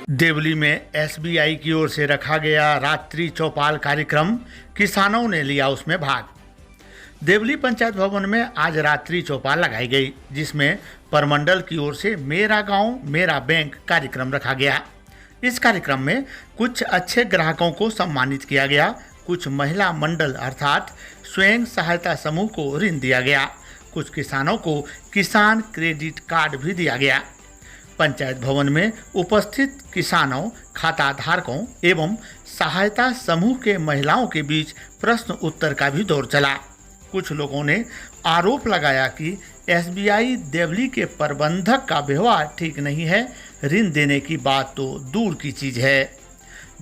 देवली में एसबीआई की ओर से रखा गया रात्रि चौपाल कार्यक्रम, किसानों ने लिया उसमें भाग। देवली पंचायत भवन में आज रात्रि चौपाल लगाई गई, जिसमें परमंडल की ओर से मेरा गांव मेरा बैंक कार्यक्रम रखा गया। इस कार्यक्रम में कुछ अच्छे ग्राहकों को सम्मानित किया गया, कुछ महिला मंडल अर्थात स्वयं सहायता समूह को ऋण दिया गया, कुछ किसानों को किसान क्रेडिट कार्ड भी दिया गया। पंचायत भवन में उपस्थित किसानों, खाता धारकों एवं सहायता समूह के महिलाओं के बीच प्रश्न उत्तर का भी दौर चला। कुछ लोगों ने आरोप लगाया कि एसबीआई देवली के प्रबंधक का व्यवहार ठीक नहीं है, ऋण देने की बात तो दूर की चीज है।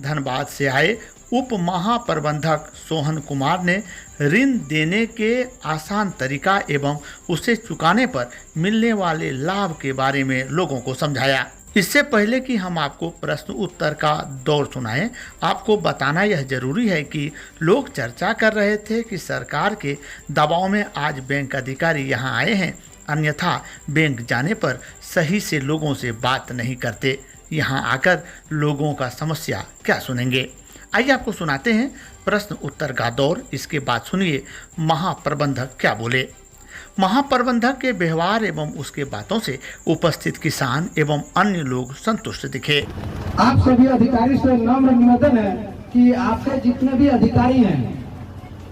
धनबाद से आए उप महाप्रबंधक सोहन कुमार ने ऋण देने के आसान तरीका एवं उसे चुकाने पर मिलने वाले लाभ के बारे में लोगों को समझाया। इससे पहले कि हम आपको प्रश्न उत्तर का दौर सुनाएं, आपको बताना यह जरूरी है कि लोग चर्चा कर रहे थे कि सरकार के दबाव में आज बैंक अधिकारी यहां आए हैं, अन्यथा बैंक जाने पर सही से लोगों से बात नहीं करते। यहां आकर लोगों का समस्या क्या सुनेंगे, आइए आपको सुनाते हैं प्रश्न उत्तर का दौर। इसके बाद सुनिए महाप्रबंधक क्या बोले। महाप्रबंधक के व्यवहार एवं उसके बातों से उपस्थित किसान एवं अन्य लोग संतुष्ट दिखे। आप सभी अधिकारी से नम्र निवेदन है कि आपके जितने भी अधिकारी हैं,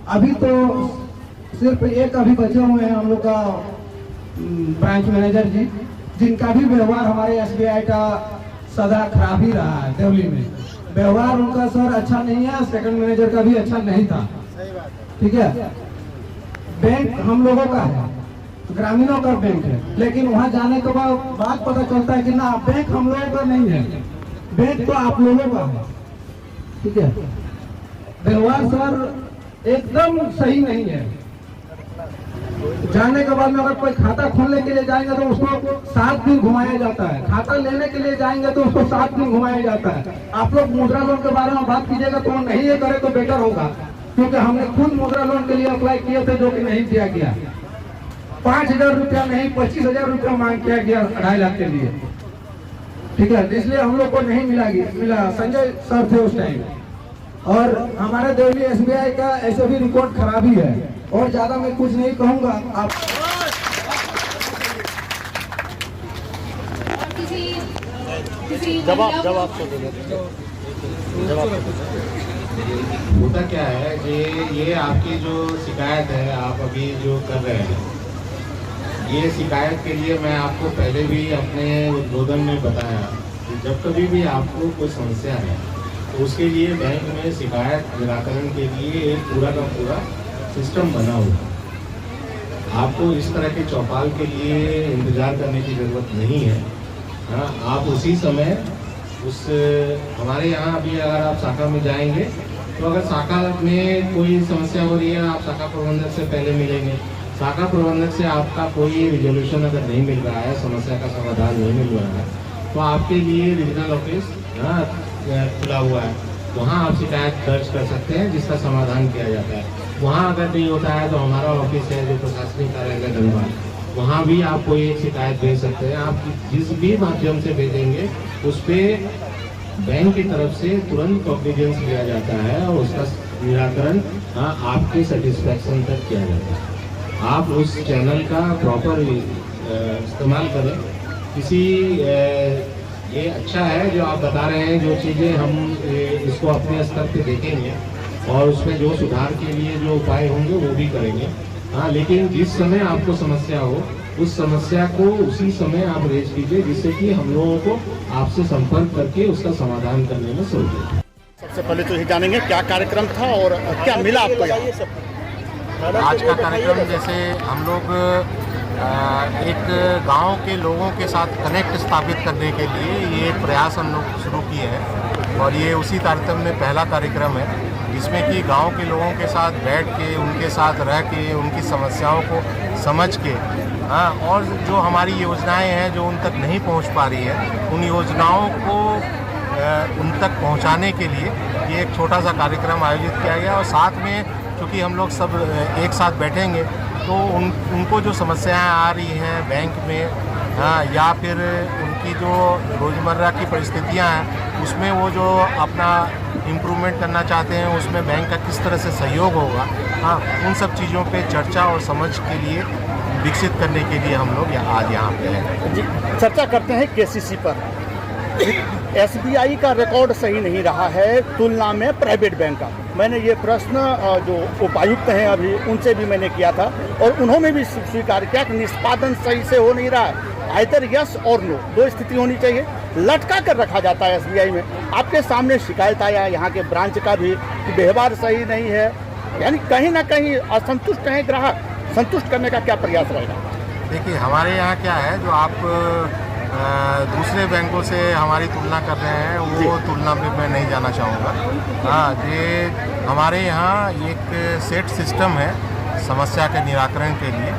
अभी तो सिर्फ एक अभी बचे हुए हैं हम लोग का ब्रांच मैनेजर जी, जिनका भी व्यवहार हमारे एसबीआई का सदा खराब ही रहा है। देवली में व्यवहार उनका सर अच्छा नहीं है, सेकंड मैनेजर का भी अच्छा नहीं था। ठीक है, बैंक हम लोगों का है, ग्रामीणों का बैंक है, लेकिन वहां जाने के बाद बात पता चलता है कि ना, बैंक हम लोगों का नहीं है, बैंक तो आप लोगों का है। ठीक है, व्यवहार सर एकदम सही नहीं है। जाने के बाद में अगर कोई खाता खोलने के लिए जाएंगे तो उसको 7 दिन घुमाया जाता है, खाता लेने के लिए जाएंगे तो उसको 7 दिन घुमाया जाता है। आप लोग मुद्रा लोन के बारे में बात कीजिएगा तो नहीं ये करे तो बेटर होगा, क्योंकि हमने खुद मुद्रा लोन के लिए अप्लाई किए थे, जो कि नहीं दिया गया। 5,000 रुपया नहीं 25,000 रुपया मांग किया गया 2.5 लाख के लिए। ठीक है, इसलिए हम लोग को नहीं मिला। संजय सर थे उस टाइम, और हमारे देवली एसबीआई का ऐसे भी रिकॉर्ड खराब ही है। और ज्यादा मैं कुछ नहीं कहूंगा। आप जवाब होता क्या है कि ये आपकी जो शिकायत है, आप अभी जो कर रहे हैं, ये शिकायत के लिए मैं आपको पहले भी अपने उद्बोधन में बताया कि जब कभी भी आपको कोई समस्या है तो उसके लिए बैंक में शिकायत निराकरण के लिए एक पूरा का पूरा सिस्टम बना हुआ है। आपको इस तरह के चौपाल के लिए इंतज़ार करने की ज़रूरत नहीं है। हाँ, आप उसी समय हमारे यहाँ अभी अगर आप शाखा में जाएंगे तो अगर शाखा में कोई समस्या हो रही है, आप शाखा प्रबंधक से पहले मिलेंगे। शाखा प्रबंधक से आपका कोई रिजोल्यूशन अगर नहीं मिल रहा है, समस्या का समाधान नहीं मिल रहा है, तो आपके लिए रीजनल ऑफिस खुला हुआ है, वहाँ आप शिकायत दर्ज कर सकते हैं, जिसका समाधान किया जाता है। वहाँ अगर नहीं होता है तो हमारा ऑफिस है जो प्रशासनिक कार्यालय धनबाद, वहाँ भी आप कोई एक शिकायत भेज सकते हैं। आप जिस भी माध्यम से भेजेंगे उस पर बैंक की तरफ से तुरंत कॉग्निजेंस लिया जाता है और उसका निराकरण आपके सेटिस्फैक्शन तक किया जाता है। आप उस चैनल का प्रॉपर इस्तेमाल करें। ये अच्छा है जो आप बता रहे हैं, जो चीज़ें हम इसको अपने स्तर पे देखेंगे और उसमें जो सुधार के लिए जो उपाय होंगे वो भी करेंगे। हाँ, लेकिन जिस समय आपको समस्या हो उस समस्या को उसी समय आप रेज कीजिए, जिससे कि हम लोगों को आपसे संपर्क करके उसका समाधान करने में सहूलियत हो। सबसे पहले तो ये जानेंगे क्या कार्यक्रम था और क्या मिला आपको यहाँ? आज का कार्यक्रम जैसे हम लोग एक गांव के लोगों के साथ कनेक्ट स्थापित करने के लिए ये प्रयास हम लोग शुरू किए हैं, और ये उसी तारतम्य में पहला कार्यक्रम है जिसमें कि गांव के लोगों के साथ बैठ के, उनके साथ रह के, उनकी समस्याओं को समझ के, हाँ, और जो हमारी योजनाएं हैं जो उन तक नहीं पहुंच पा रही है, उन योजनाओं को उन तक पहुंचाने के लिए ये एक छोटा सा कार्यक्रम आयोजित किया गया। और साथ में चूँकि हम लोग सब एक साथ बैठेंगे तो उनको जो समस्याएं आ रही हैं बैंक में, हाँ, या फिर की जो रोज़मर्रा की परिस्थितियां हैं उसमें वो जो अपना इम्प्रूवमेंट करना चाहते हैं उसमें बैंक का किस तरह से सहयोग होगा, हाँ उन सब चीज़ों पे चर्चा और समझ के लिए विकसित करने के लिए हम लोग आज यहाँ पे हैं। जी, चर्चा करते हैं केसीसी पर। एसबीआई का रिकॉर्ड सही नहीं रहा है तुलना में प्राइवेट बैंक का। मैंने ये प्रश्न जो उपायुक्त हैं अभी उनसे भी मैंने किया था और उन्होंने भी स्वीकार किया कि निष्पादन सही से हो नहीं रहा है। आइदर यस और नो, दो स्थिति होनी चाहिए। लटका कर रखा जाता है एसबीआई में। आपके सामने शिकायत आया यहाँ के ब्रांच का भी कि व्यवहार सही नहीं है, यानी कहीं ना कहीं असंतुष्ट हैं ग्राहक। संतुष्ट करने का क्या प्रयास रहेगा? देखिए हमारे यहाँ क्या है, जो आप दूसरे बैंकों से हमारी तुलना कर रहे हैं वो तुलना में मैं नहीं जाना चाहूँगा। हाँ, ये हमारे यहाँ एक सेट सिस्टम है समस्या के निराकरण के लिए,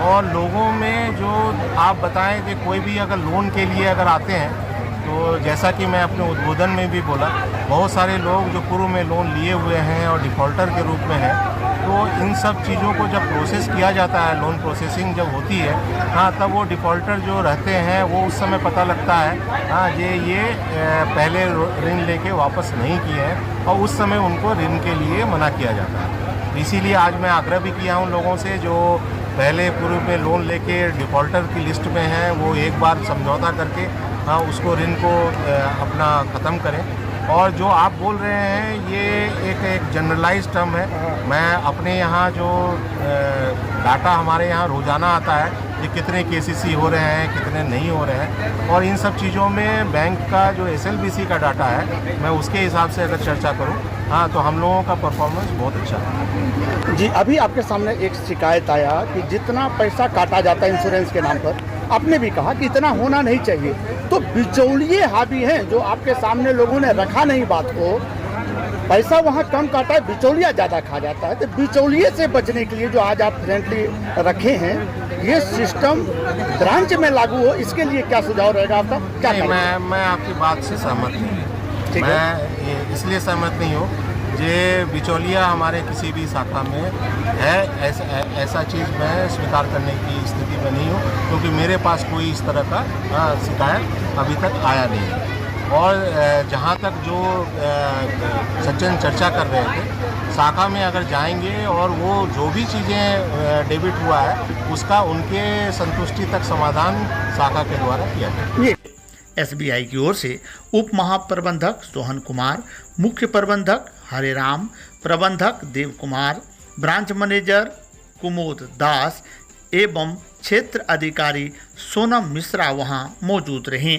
और लोगों में जो आप बताएं कि कोई भी अगर लोन के लिए अगर आते हैं तो जैसा कि मैं अपने उद्बोधन में भी बोला, बहुत सारे लोग जो पूर्व में लोन लिए हुए हैं और डिफ़ॉल्टर के रूप में हैं, तो इन सब चीज़ों को जब प्रोसेस किया जाता है, लोन प्रोसेसिंग जब होती है, हाँ तब वो डिफ़ॉल्टर जो रहते हैं वो उस समय पता लगता है हाँ ये पहले ऋण लेके वापस नहीं किए हैं और उस समय उनको ऋण के लिए मना किया जाता है। इसीलिए आज मैं आग्रह भी किया हूँ लोगों से जो पहले पूर्व में लोन लेके डिफ़ॉल्टर की लिस्ट में हैं वो एक बार समझौता करके हाँ उसको ऋण को अपना ख़त्म करें। और जो आप बोल रहे हैं ये एक जनरलाइज टर्म है। मैं अपने यहाँ जो डाटा हमारे यहाँ रोज़ाना आता है ये कितने केसीसी हो रहे हैं कितने नहीं हो रहे हैं, और इन सब चीज़ों में बैंक का जो एसएलबीसी का डाटा है मैं उसके हिसाब से अगर चर्चा करूँ हाँ तो हम लोगों का परफॉर्मेंस बहुत अच्छा है। जी, अभी आपके सामने एक शिकायत आया कि जितना पैसा काटा जाता है इंश्योरेंस के नाम पर, आपने भी कहा कि इतना होना नहीं चाहिए, तो बिचौलिए हावी हैं जो आपके सामने लोगों ने रखा नहीं बात को, पैसा वहाँ कम काटा है, बिचौलिया ज़्यादा खा जाता है। तो बिचौलिए से बचने के लिए जो आज आप फ्रेंडली रखे हैं, ये सिस्टम ब्रांच में लागू हो, इसके लिए क्या सुझाव रहेगा आपका? क्या मैं आपकी बात से सहमत नहीं हूँ। मैं इसलिए सहमत नहीं हूँ ये बिचौलिया हमारे किसी भी शाखा में है, ऐसा चीज़ मैं स्वीकार करने की स्थिति में नहीं हूँ, क्योंकि मेरे पास कोई इस तरह का शिकायत अभी तक आया नहीं है। और जहाँ तक जो सज्जन चर्चा कर रहे थे, शाखा में अगर जाएंगे और वो जो भी चीज़ें डेबिट हुआ है उसका उनके संतुष्टि तक समाधान शाखा के द्वारा किया जाए। एसबीआई की ओर से उप महाप्रबंधक सोहन कुमार, मुख्य प्रबंधक हरे राम, प्रबंधक देव कुमार, ब्रांच मैनेजर कुमोद दास एवं क्षेत्र अधिकारी सोनम मिश्रा वहां मौजूद रहीं।